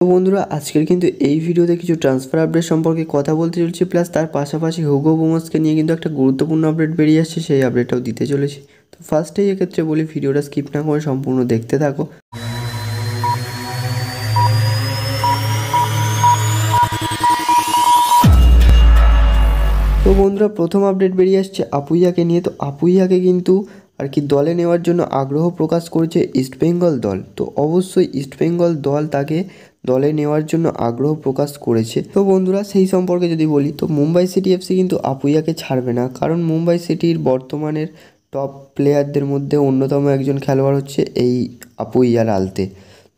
তো বন্ধুরা আজকের কিন্তু এই ভিডিওতে কিছু ট্রান্সফার আপডেট সম্পর্কে কথা বলতে চলেছি, প্লাস তার পাশাপাশি হুগো বুমসকে নিয়ে কিন্তু একটা গুরুত্বপূর্ণ আপডেট বেরিয়ে আসছে, সেই আপডেটটাও দিতে চলেছি। তো ফার্স্টেই এক্ষেত্রে বলি ভিডিওটা স্কিপ না করে সম্পূর্ণ দেখতে থাকো। তো বন্ধুরা প্রথম আপডেট বেরিয়ে আসছে আপুইয়াকে নিয়ে। তো আপুইয়াকে কিন্তু আর কি দলে নেওয়ার জন্য আগ্রহ প্রকাশ করেছে ইস্টবেঙ্গল দল। তো অবশ্যই ইস্টবেঙ্গল দল তাকে দলে নেওয়ার জন্য আগ্রহ প্রকাশ করেছে। তো বন্ধুরা সেই সম্পর্কে যদি বলি, তো মুম্বাই সিটি এফসি কিন্তু আপুইয়াকে ছাড়বে না, কারণ মুম্বাই সিটির বর্তমানের টপ প্লেয়ারদের মধ্যে অন্যতম একজন খেলোয়াড় হচ্ছে এই আপুইয়া আলতে।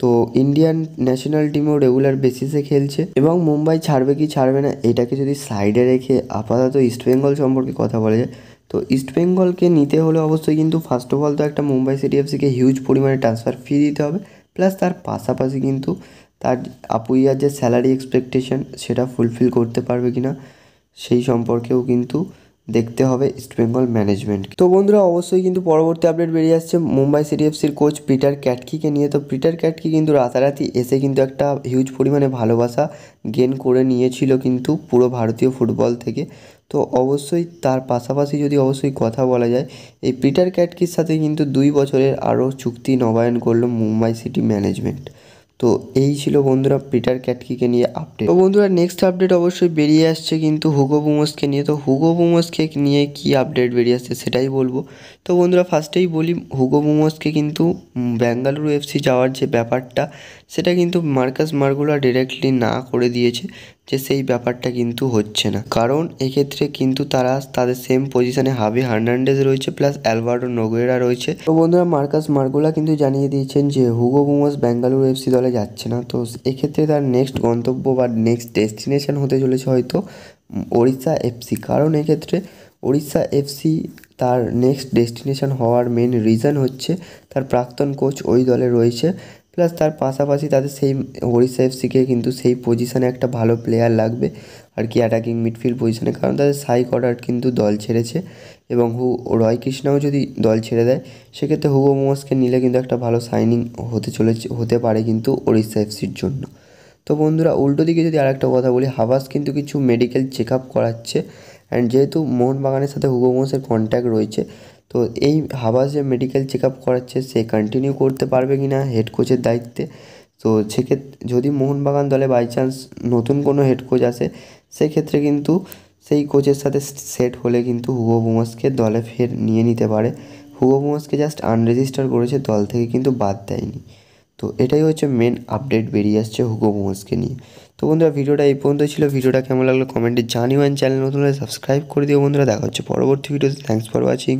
তো ইন্ডিয়ান ন্যাশনাল টিমেও রেগুলার বেসিসে খেলছে, এবং মুম্বাই ছাড়বে কি ছাড়বে না এটাকে যদি সাইডে রেখে আপাতত ইস্টবেঙ্গল সম্পর্কে কথা বলা যায়, তো ইস্টবেঙ্গলকে নিতে হলে অবশ্যই কিন্তু ফার্স্ট অফ অল তো একটা মুম্বাই সিটি এফসিকে হিউজ পরিমাণে ট্রান্সফার ফি দিতে হবে, প্লাস তার পাশাপাশি কিন্তু তার আপুইয়ার যে স্যালারি এক্সপেকটেশন সেটা ফুলফিল করতে পারবে কি না সেই সম্পর্কেও কিন্তু দেখতে হবে ইস্টবেঙ্গল ম্যানেজমেন্ট। তো বন্ধুরা অবশ্যই কিন্তু পরবর্তী আপডেট বেরিয়ে আসছে মুম্বাই সিটি এফসির কোচ পিটার ক্যাটকিকে নিয়ে। তো পিটার ক্যাটকি কিন্তু রাতারাতি এসে কিন্তু একটা হিউজ পরিমাণে ভালোবাসা গেন করে নিয়েছিল কিন্তু পুরো ভারতীয় ফুটবল থেকে। তো অবশ্যই তার পাশাপাশি যদি অবশ্যই কথা বলা যায়, এই পিটার ক্যাটকির সাথে কিন্তু 2 বছরের আরও চুক্তি নবায়ন করলো মুম্বাই সিটি ম্যানেজমেন্ট। তো এই ছিল বন্ধুরা পিটার ক্যাটকিকে নিয়ে আপডেট। তো বন্ধুরা নেক্সট আপডেট অবশ্যই বেরিয়ে আসছে কিন্তু হুগো বুমসকে নিয়ে। তো হুগো বুমসকে নিয়ে কি আপডেট বেরিয়ে আসছে সেটাই বলবো। তো বন্ধুরা ফার্স্টেই বলি, হুগো বুমসকে কিন্তু বেঙ্গালুরু এফসি যাওয়ার যে ব্যাপারটা সেটা কিন্তু মার্কাস মার্গুলা ডিরেক্টলি না করে দিয়েছে, যে সেই ব্যাপারটা কিন্তু হচ্ছে না, কারণ এক্ষেত্রে কিন্তু তারা তাদের সেম পজিশনে হাবি হার্নান্ডেজ রয়েছে, প্লাস অ্যালভার্ডো নোগুয়েরা রয়েছে। তো বন্ধুরা মার্কাস মার্গুলা কিন্তু জানিয়ে দিয়েছেন যে হুগো বুমস বেঙ্গালুরু এফসি দলে যাচ্ছে না। তো এক্ষেত্রে তার নেক্সট গন্তব্য বা নেক্সট ডেস্টিনেশন হতে চলেছে হয়তো ওড়িশা এফসি, কারণ এক্ষেত্রে ওড়িশা এফসি তার নেক্সট ডেস্টিনেশন হওয়ার মেন রিজন হচ্ছে তার প্রাক্তন কোচ ওই দলে রয়েছে, প্লাস তার পাশাপাশি তাদের সেই ওড়িশা এফসিকে কিন্তু সেই পজিশানে একটা ভালো প্লেয়ার লাগবে আর কি, অ্যাটাকিং মিডফিল্ড পজিশানে, কারণ তাদের সাই কর্ডার কিন্তু দল ছেড়েছে, এবং রয় কৃষ্ণাও যদি দল ছেড়ে দেয় সেক্ষেত্রে হুগো বুমসকে নিলে কিন্তু একটা ভালো সাইনিং হতে পারে কিন্তু ওড়িশা এফসির জন্য। তো বন্ধুরা উল্টো দিকে যদি আরেকটা কথা বলি, হাবাস কিন্তু কিছু মেডিকেল চেক আপ করাচ্ছে, অ্যান্ড যেহেতু মোহনবাগানের সাথে হুগো বুমসের কন্ট্যাক্ট রয়েছে, তো এই হাবাস যে মেডিকেল চেক আপ করাচ্ছে সে কন্টিনিউ করতে পারবে কি না হেড কোচের দায়িত্বে। তো সেক্ষেত্রে যদি মোহনবাগান দলে বাই চান্স নতুন কোনো হেড কোচ আসে, সেক্ষেত্রে কিন্তু সেই কোচের সাথে সেট হলে কিন্তু হুগো বুমসকে দলে ফের নিয়ে নিতে পারে। হুগো বুমসকে জাস্ট আনরেজিস্টার করেছে, দল থেকে কিন্তু বাদ দেয়নি। তো এটাই হচ্ছে মেন আপডেট বেরিয়ে আসছে হুগো বুমসকে নিয়ে। তো বন্ধুরা ভিডিওটা এই পর্যন্ত ছিল। ভিডিওটা কেমন লাগলো কমেন্টে জানিও, চ্যানেল নতুন হলে সাবস্ক্রাইব করে দিও বন্ধুরা। দেখা হচ্ছে পরবর্তী ভিডিওতে। Thanks for watching.